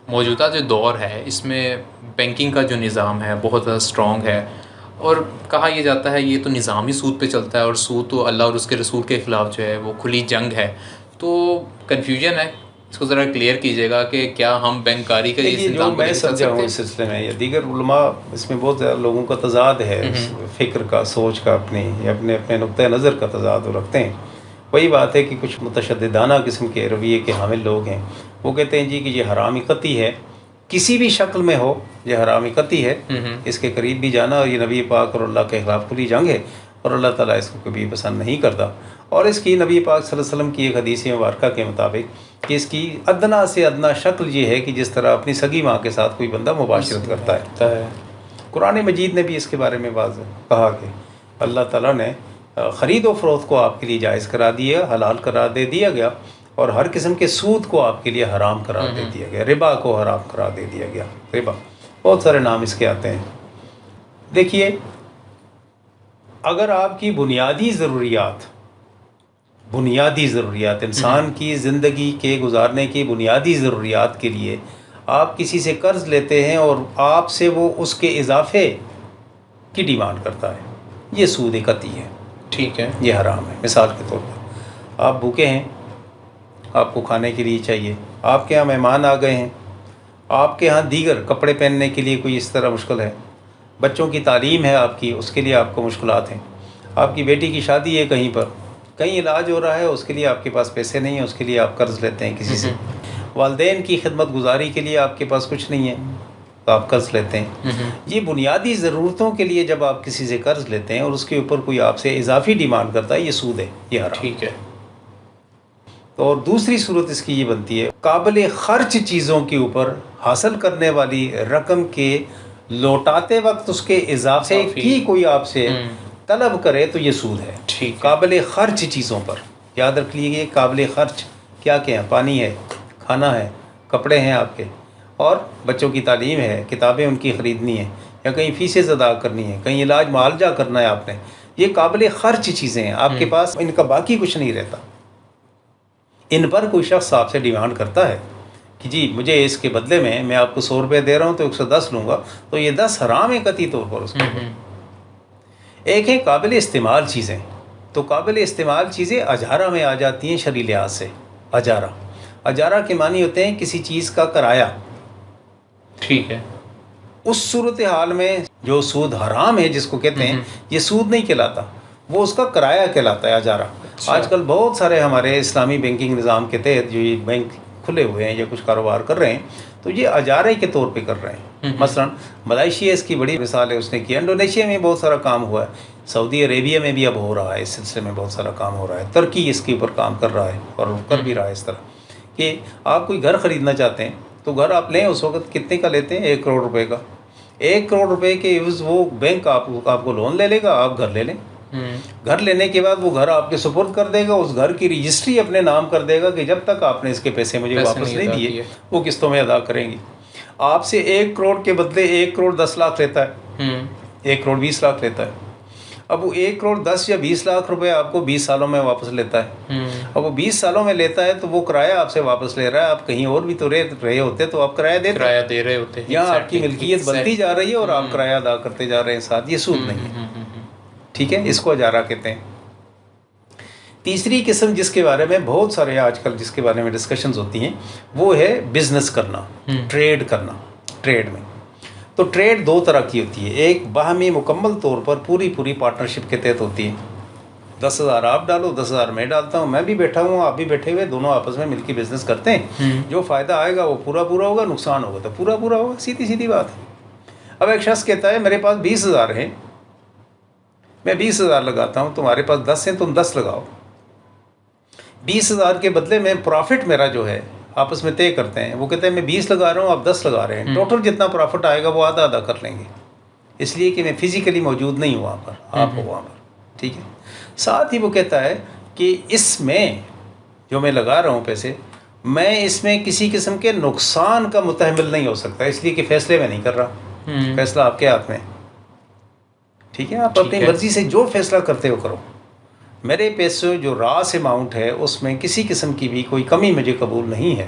موجودہ جو دور ہے اس میں بینکنگ کا جو نظام ہے بہت زیادہ اسٹرانگ ہے، اور کہا یہ جاتا ہے یہ تو نظام ہی سود پہ چلتا ہے، اور سود تو اللہ اور اس کے رسول کے خلاف جو ہے وہ کھلی جنگ ہے. تو کنفیوژن ہے، اس کو ذرا کلیئر کیجیے گا کہ کیا ہم بینک کاری کا اس دیکھیے، جو نظام کو لے میں کے چل سمجھا سکتے ہوں ہیں؟ اس سلسلے میں یا دیگر علماء، اس میں بہت زیادہ لوگوں کا تضاد ہے، فکر کا، سوچ کا، اپنی یا اپنے اپنے نقطۂ نظر کا تضاد وہ رکھتے ہیں. وہی بات ہے کہ کچھ متشددانہ قسم کے رویے کے حامل لوگ ہیں، وہ کہتے ہیں جی کہ یہ حرامی قطعی ہے، کسی بھی شکل میں ہو یہ حرامی قطعی ہے، اس کے قریب بھی جانا، اور یہ نبی پاک اور اللہ کے خلاف کھلی جنگ ہے، اور اللہ تعالیٰ اس کو کبھی پسند نہیں کرتا. اور اس کی نبی پاک صلی اللہ علیہ وسلم کی ایک حدیث مبارکہ کے مطابق کہ اس کی ادنا سے ادنا شکل یہ ہے کہ جس طرح اپنی سگی ماں کے ساتھ کوئی بندہ مباشرت کرتا ہے. قرآن مجید نے بھی اس کے بارے میں واضح کہا کہ اللہ تعالیٰ نے خرید و فروخت کو آپ کے لیے جائز کرا دیا، حلال قرار دے دیا گیا، اور ہر قسم کے سود کو آپ کے لیے حرام قرار دے دیا گیا، ربا کو حرام قرار دے دیا گیا. ربا، بہت سارے نام اس کے آتے ہیں. دیکھیے، اگر آپ کی بنیادی ضروریات انسان کی زندگی کے گزارنے کی بنیادی ضروریات کے لیے آپ کسی سے قرض لیتے ہیں اور آپ سے وہ اس کے اضافے کی ڈیمانڈ کرتا ہے، یہ سود قطعی ہے. ٹھیک ہے. یہ حرام ہے. مثال کے طور پر آپ بھوکے ہیں، آپ کو کھانے کے لیے چاہیے، آپ کے ہاں مہمان آ گئے ہیں، آپ کے ہاں دیگر کپڑے پہننے کے لیے کوئی اس طرح مشکل ہے، بچوں کی تعلیم ہے آپ کی، اس کے لیے آپ کو مشکلات ہیں، آپ کی بیٹی کی شادی ہے کہیں پر، کہیں علاج ہو رہا ہے، اس کے لیے آپ کے پاس پیسے نہیں ہیں، اس کے لیے آپ قرض لیتے ہیں کسی سے. والدین کی خدمت گزاری کے لیے آپ کے پاس کچھ نہیں ہے تو آپ قرض لیتے ہیں. یہ بنیادی ضرورتوں کے لیے جب آپ کسی سے قرض لیتے ہیں اور اس کے اوپر کوئی آپ سے اضافی ڈیمانڈ کرتا ہے، یہ سود ہے، یہ حرام. ٹھیک ہے. اور دوسری صورت اس کی یہ بنتی ہے، قابل خرچ چیزوں کے اوپر حاصل کرنے والی رقم کے لوٹاتے وقت اس کے اضافے کی کوئی آپ سے طلب کرے تو یہ سود ہے. ٹھیک. قابل خرچ چیزوں پر یاد رکھ لیجیے، قابل خرچ کیا کیا ہیں؟ پانی ہے، کھانا ہے، کپڑے ہیں آپ کے، اور بچوں کی تعلیم ہے، کتابیں ان کی خریدنی ہیں، یا کہیں فیسیں ادا کرنی ہیں، کہیں علاج معالجہ کرنا ہے آپ نے، یہ قابل خرچ چیزیں ہیں. آپ کے پاس ان کا باقی کچھ نہیں رہتا. ان پر کوئی شخص آپ سے ڈیمانڈ کرتا ہے کہ جی مجھے اس کے بدلے میں آپ کو 100 روپے دے رہا ہوں تو 110 لوں گا، تو یہ 10 حرام ہے قطعی طور پر اس کے اوپر. ایک ہے قابل استعمال چیزیں. تو قابل استعمال چیزیں اجارہ میں آ جاتی ہیں شرعی لحاظ سے. اجارہ کے معنی ہوتے ہیں کسی چیز کا کرایہ. ٹھیک ہے. اس صورتحال میں جو سود حرام ہے جس کو کہتے ہیں، یہ سود نہیں کہلاتا، وہ اس کا کرایہ کہلاتا ہے، اجارہ. آج کل بہت سارے ہمارے اسلامی بینکنگ نظام کے تحت جو یہ بینک کھلے ہوئے ہیں یا کچھ کاروبار کر رہے ہیں تو یہ اجارے کے طور پہ کر رہے ہیں. مثلا ملائیشیا اس کی بڑی مثال ہے، اس نے کیا. انڈونیشیا میں بہت سارا کام ہوا ہے، سعودی عربیہ میں بھی اب ہو رہا ہے، اس سلسلے میں بہت سارا کام ہو رہا ہے. ترکی اس کے اوپر کام کر رہا ہے اور کر بھی رہا ہے اس طرح کہ آپ کوئی گھر خریدنا چاہتے ہیں تو گھر آپ لیں، اس وقت کتنے کا لیتے ہیں؟ 1 کروڑ روپے کا. 1 کروڑ روپے کے عوض وہ بینک آپ کو لون لے لے گا، آپ گھر لے لیں. گھر لینے کے بعد وہ گھر آپ کے سپرد کر دے گا، اس گھر کی رجسٹری اپنے نام کر دے گا کہ جب تک آپ نے اس کے پیسے مجھے واپس نہیں دیے وہ قسطوں میں ادا کریں گی. آپ سے 1 کروڑ کے بدلے 1 کروڑ 10 لاکھ لیتا ہے، 1 کروڑ 20 لاکھ لیتا ہے. اب وہ 1 کروڑ 10 یا 20 لاکھ روپے آپ کو 20 سالوں میں واپس لیتا ہے. اب وہ 20 سالوں میں لیتا ہے تو وہ کرایہ آپ سے واپس لے رہا ہے. آپ کہیں اور بھی تو رہے ہوتے تو آپ کرایہ دے رہے ہوتے. یہاں آپ کی ملکیت بنتی جا رہی ہے اور آپ کرایہ ادا کرتے جا رہے ہیں ساتھ. یہ سود نہیں ہے. ٹھیک ہے، اس کو اجارہ کہتے ہیں. تیسری قسم جس کے بارے میں بہت سارے آج کل جس کے بارے میں ڈسکشنز ہوتی ہیں وہ ہے بزنس کرنا، ٹریڈ کرنا. ٹریڈ میں تو ٹریڈ 2 طرح کی ہوتی ہے. ایک باہمی مکمل طور پر پوری پارٹنرشپ کے تحت ہوتی ہے. 10,000 آپ ڈالو، 10,000 میں ڈالتا ہوں، میں بھی بیٹھا ہوں، آپ بھی بیٹھے ہوئے، دونوں آپس میں مل کے بزنس کرتے ہیں. جو فائدہ آئے گا وہ پورا ہوگا، نقصان ہوگا تو پورا ہوگا. سیدھی بات ہے. اب ایک شخص کہتا ہے میرے پاس 20,000 ہیں، میں 20,000 لگاتا ہوں، تمہارے پاس 10 ہیں، تم 10 لگاؤ. 20,000 کے بدلے میں پرافٹ میرا جو ہے آپس میں طے کرتے ہیں. وہ کہتے ہیں میں 20 لگا رہا ہوں، آپ 10 لگا رہے ہیں، ٹوٹل جتنا پرافٹ آئے گا وہ آدھا کر لیں گے، اس لیے کہ میں فزیکلی موجود نہیں ہوں وہاں پر، آپ ہو وہاں پر. ٹھیک ہے. ساتھ ہی وہ کہتا ہے کہ اس میں جو میں لگا رہا ہوں پیسے، میں اس میں کسی قسم کے نقصان کا متحمل نہیں ہو سکتا، اس لیے کہ فیصلے میں نہیں کر رہا، فیصلہ آپ کے ہاتھ میں. ٹھیک ہے، آپ اپنی مرضی سے جو فیصلہ کرتے ہو کرو. میرے پیسے جو راس اماؤنٹ ہے اس میں کسی قسم کی بھی کوئی کمی مجھے قبول نہیں ہے.